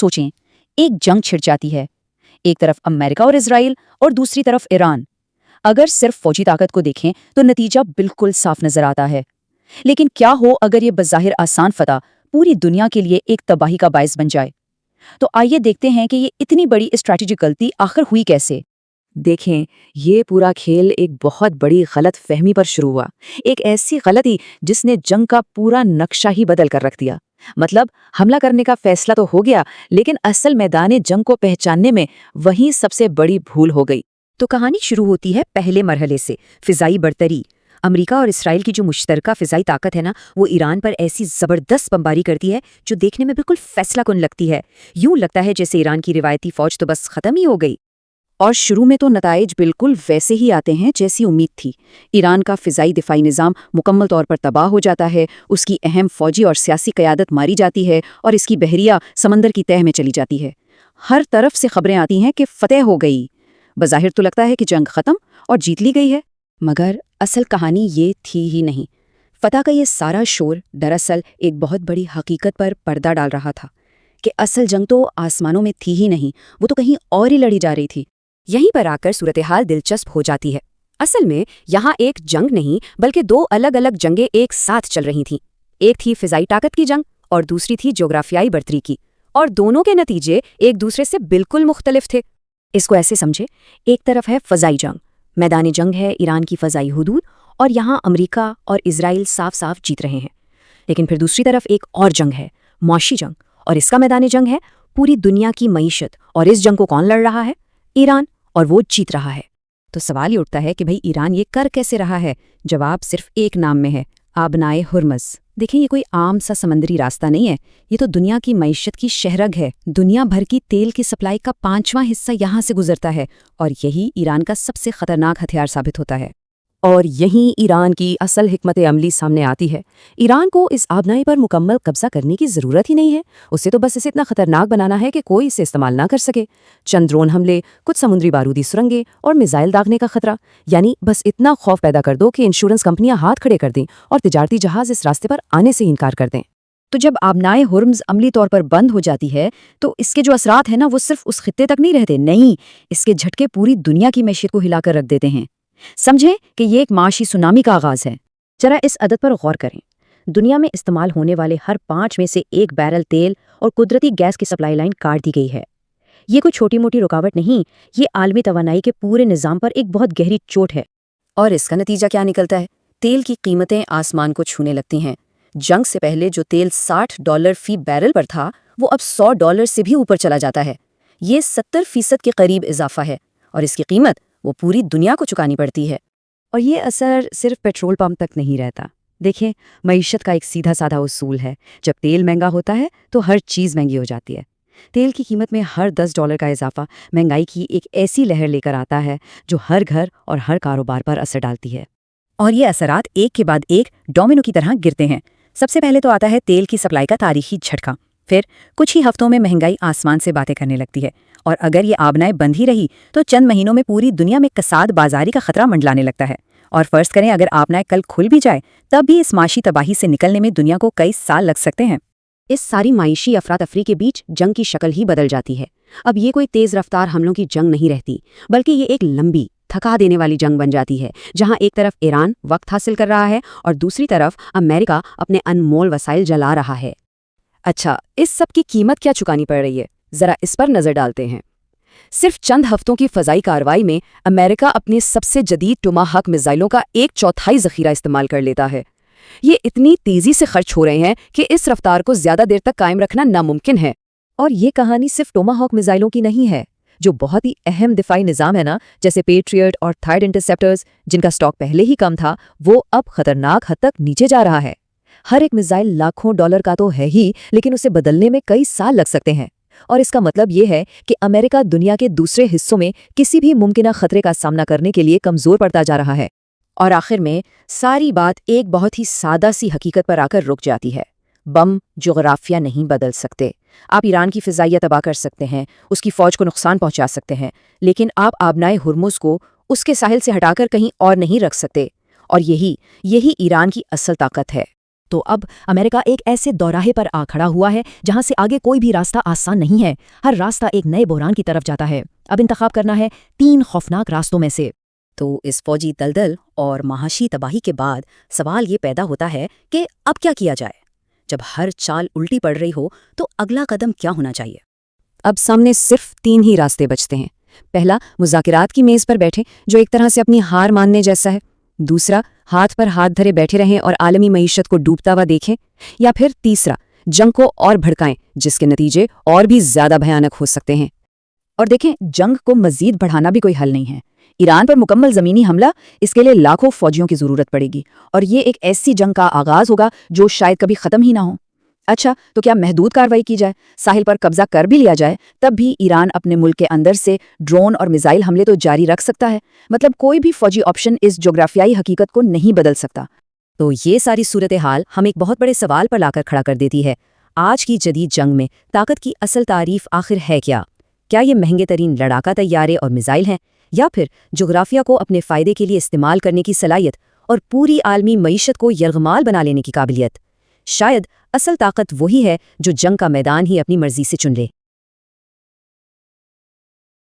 सोचें, एक जंग छिड़ जाती है, एक तरफ अमेरिका और इजराइल और दूसरी तरफ ईरान। अगर सिर्फ फौजी ताकत को देखें तो नतीजा बिल्कुल साफ नजर आता है। लेकिन क्या हो अगर ये बज़ाहिर आसान फतह पूरी दुनिया के लिए एक तबाही का बायस बन जाए? तो आइए देखते हैं कि ये इतनी बड़ी स्ट्रैटेजिक गलती आखिर हुई कैसे। देखें, ये पूरा खेल एक बहुत बड़ी गलत फहमी पर शुरू हुआ। एक ऐसी गलती जिसने जंग का पूरा नक्शा ही बदल कर रख दिया। मतलब हमला करने का फैसला तो हो गया, लेकिन असल मैदान जंग को पहचानने में वहीं सबसे बड़ी भूल हो गई। तो कहानी शुरू होती है पहले मरहले से, फिजाई बरतरी। अमेरिका और इसराइल की जो मुश्तरका फिजाई ताकत है ना, वो ईरान पर ऐसी जबरदस्त बमबारी करती है जो देखने में बिल्कुल फैसलाकुन लगती है। यूं लगता है जैसे ईरान की रिवायती फौज तो बस खत्म ही हो गई। और शुरू में तो नताइज बिल्कुल वैसे ही आते हैं जैसी उम्मीद थी। ईरान का फिजाई दिफाई निज़ाम मुकम्मल तौर पर तबाह हो जाता है, उसकी अहम फौजी और सियासी क़यादत मारी जाती है और इसकी बहरिया समंदर की तह में चली जाती है। हर तरफ से खबरें आती हैं कि फतेह हो गई। बज़ाहिर तो लगता है कि जंग ख़त्म और जीत ली गई है, मगर असल कहानी ये थी ही नहीं। फतह का ये सारा शोर दरअसल एक बहुत बड़ी हकीकत पर पर्दा डाल रहा था कि असल जंग तो आसमानों में थी ही नहीं, वो तो कहीं और ही लड़ी जा रही थी। यहीं पर आकर सूरत-ए-हाल दिलचस्प हो जाती है। असल में यहाँ एक जंग नहीं बल्कि दो अलग अलग जंगें एक साथ चल रही थीं। एक थी फिजाई ताकत की जंग और दूसरी थी जोग्राफियाई बर्तरी की, और दोनों के नतीजे एक दूसरे से बिल्कुल मुख्तलिफ थे। इसको ऐसे समझे, एक तरफ है फ़ज़ाई जंग, मैदानी जंग है ईरान की फ़ज़ाई हुदूद, और यहाँ अमेरिका और इजराइल साफ साफ जीत रहे हैं। लेकिन फिर दूसरी तरफ एक और जंग है, मौशी जंग, और इसका मैदानी जंग है पूरी दुनिया की मईशत। और इस जंग को कौन लड़ रहा है? ईरान, और वो जीत रहा है। तो सवाल ये उठता है कि भाई ईरान ये कर कैसे रहा है? जवाब सिर्फ एक नाम में है, आबनाए हुर्मज़। देखें, ये कोई आम सा समंदरी रास्ता नहीं है, ये तो दुनिया की मईशत की शहरग है। दुनिया भर की तेल की सप्लाई का 5वां हिस्सा यहाँ से गुजरता है, और यही ईरान का सबसे खतरनाक हथियार साबित होता है। और यहीं ईरान की असल हिकमत अमली सामने आती है। ईरान को इस आबनाई पर मुकम्मल कब्जा करने की ज़रूरत ही नहीं है। उसे तो बस इसे इतना खतरनाक बनाना है कि कोई इसे इस्तेमाल ना कर सके। चंद ड्रोन हमले, कुछ समुद्री बारूदी सुरंगें और मिसाइल दागने का खतरा, यानी बस इतना खौफ पैदा कर दो कि इंश्योरेंस कंपनियां हाथ खड़े कर दें और तिजारती जहाज इस रास्ते पर आने से इनकार कर दें। तो जब आबनाए हुर्मज़ अमली तौर पर बंद हो जाती है तो इसके जो असरात हैं ना, वो सिर्फ उस खित्ते तक नहीं रहते, नहीं, इसके झटके पूरी दुनिया की मैशियत को हिलाकर रख देते हैं। समझें कि ये एक माशी सुनामी का आगाज है। जरा इस अदद पर गौर करें। दुनिया में इस्तेमाल होने वाले हर 5 में से 1 बैरल तेल और कुदरती गैस की सप्लाई लाइन काट दी गई है। ये कोई छोटी मोटी रुकावट नहीं, ये आलमी तवानाई के पूरे निज़ाम पर एक बहुत गहरी चोट है। और इसका नतीजा क्या निकलता है? तेल की कीमतें आसमान को छूने लगती हैं। जंग से पहले जो तेल $60 फी बैरल पर था, वो अब $100 से भी ऊपर चला जाता है। ये 70% के करीब इजाफा है, और इसकी कीमत वो पूरी दुनिया को चुकानी पड़ती है। और ये असर सिर्फ पेट्रोल पंप तक नहीं रहता। देखें, मईशत का एक सीधा साधा उसूल है, जब तेल महंगा होता है तो हर चीज़ महंगी हो जाती है। तेल की कीमत में हर $10 का इजाफा महंगाई की एक ऐसी लहर लेकर आता है जो हर घर और हर कारोबार पर असर डालती है। और ये असरात एक के बाद एक डोमिनो की तरह गिरते हैं। सबसे पहले तो आता है तेल की सप्लाई का तारीखी झटका। फिर कुछ ही हफ्तों में महंगाई आसमान से बातें करने लगती है, और अगर ये आबनाएं बंद ही रही तो चंद महीनों में पूरी दुनिया में कसाद बाजारी का खतरा मंडलाने लगता है। और फर्ज करें अगर आबनाएं कल खुल भी जाए, तब भी इस माशी तबाही से निकलने में दुनिया को कई साल लग सकते हैं। इस सारी माइशी अफरा तफरी के बीच जंग की शक्ल ही बदल जाती है। अब ये कोई तेज रफ्तार हमलों की जंग नहीं रहती, बल्कि ये एक लंबी थका देने वाली जंग बन जाती है, जहां एक तरफ ईरान वक्त हासिल कर रहा है और दूसरी तरफ अमेरिका अपने अनमोल वसाइल जला रहा है। अच्छा, इस सब की कीमत क्या चुकानी पड़ रही है? जरा इस पर नजर डालते हैं। सिर्फ चंद हफ्तों की फजाई कार्रवाई में अमेरिका अपने सबसे जदीद टोमाहाक मिसाइलों का 1/4 ज़खीरा इस्तेमाल कर लेता है। ये इतनी तेजी से खर्च हो रहे हैं कि इस रफ्तार को ज्यादा देर तक कायम रखना नामुमकिन है। और ये कहानी सिर्फ टोमाहाक मिसाइलों की नहीं है। जो बहुत ही अहम दिफाई निज़ाम है ना, जैसे पेट्रियट और थाइड इंटरसेप्टर्स, जिनका स्टॉक पहले ही कम था, वो अब खतरनाक हद तक नीचे जा रहा है। हर एक मिसाइल लाखों डॉलर का तो है ही, लेकिन उसे बदलने में कई साल लग सकते हैं। और इसका मतलब ये है कि अमेरिका दुनिया के दूसरे हिस्सों में किसी भी मुमकिना खतरे का सामना करने के लिए कमजोर पड़ता जा रहा है। और आखिर में सारी बात एक बहुत ही सादा सी हकीकत पर आकर रुक जाती है। बम जोग्राफिया नहीं बदल सकते। आप ईरान की फिजाइया तबाह कर सकते हैं, उसकी फौज को नुकसान पहुंचा सकते हैं, लेकिन आप आबनाए हुर्मुज़ को उसके साहिल से हटाकर कहीं और नहीं रख सकते। और यही ईरान की असल ताकत है। تو اب امریکہ ایک ایسے دوراہے پر آ کھڑا ہوا ہے جہاں سے آگے کوئی بھی راستہ آسان نہیں ہے، ہر راستہ ایک نئے بحران کی طرف جاتا ہے۔ اب انتخاب کرنا ہے 3 خوفناک راستوں میں سے۔ تو اس فوجی دلدل اور معاشی تباہی کے بعد سوال یہ پیدا ہوتا ہے کہ اب کیا کیا جائے؟ جب ہر چال الٹی پڑ رہی ہو تو اگلا قدم کیا ہونا چاہیے؟ اب سامنے صرف 3 ہی راستے بچتے ہیں۔ پہلا، مذاکرات کی میز پر بیٹھے، جو ایک طرح سے اپنی ہار ماننے جیسا ہے۔ دوسرا، ہاتھ پر ہاتھ دھرے بیٹھے رہیں اور عالمی معیشت کو ڈوبتا ہوا دیکھیں۔ یا پھر تیسرا، جنگ کو اور بھڑکائیں، جس کے نتیجے اور بھی زیادہ بھیانک ہو سکتے ہیں۔ اور دیکھیں، جنگ کو مزید بڑھانا بھی کوئی حل نہیں ہے۔ ایران پر مکمل زمینی حملہ، اس کے لیے لاکھوں فوجیوں کی ضرورت پڑے گی، اور یہ ایک ایسی جنگ کا آغاز ہوگا جو شاید کبھی ختم ہی نہ ہو۔ اچھا، تو کیا محدود کارروائی کی جائے، ساحل پر قبضہ کر بھی لیا جائے، تب بھی ایران اپنے ملک کے اندر سے ڈرون اور میزائل حملے تو جاری رکھ سکتا ہے؟ مطلب کوئی بھی فوجی آپشن اس جغرافیائی حقیقت کو نہیں بدل سکتا۔ تو یہ ساری صورتحال ہم ایک بہت بڑے سوال پر لا کر کھڑا کر دیتی ہے۔ آج کی جدید جنگ میں طاقت کی اصل تعریف آخر ہے کیا؟ کیا یہ مہنگے ترین لڑاکا طیارے اور میزائل ہیں، یا پھر جغرافیہ کو اپنے فائدے کے لیے استعمال کرنے کی صلاحیت اور پوری عالمی معیشت کو یرغمال بنا لینے کی قابلیت؟ شاید اصل طاقت وہی ہے جو جنگ کا میدان ہی اپنی مرضی سے چن لے۔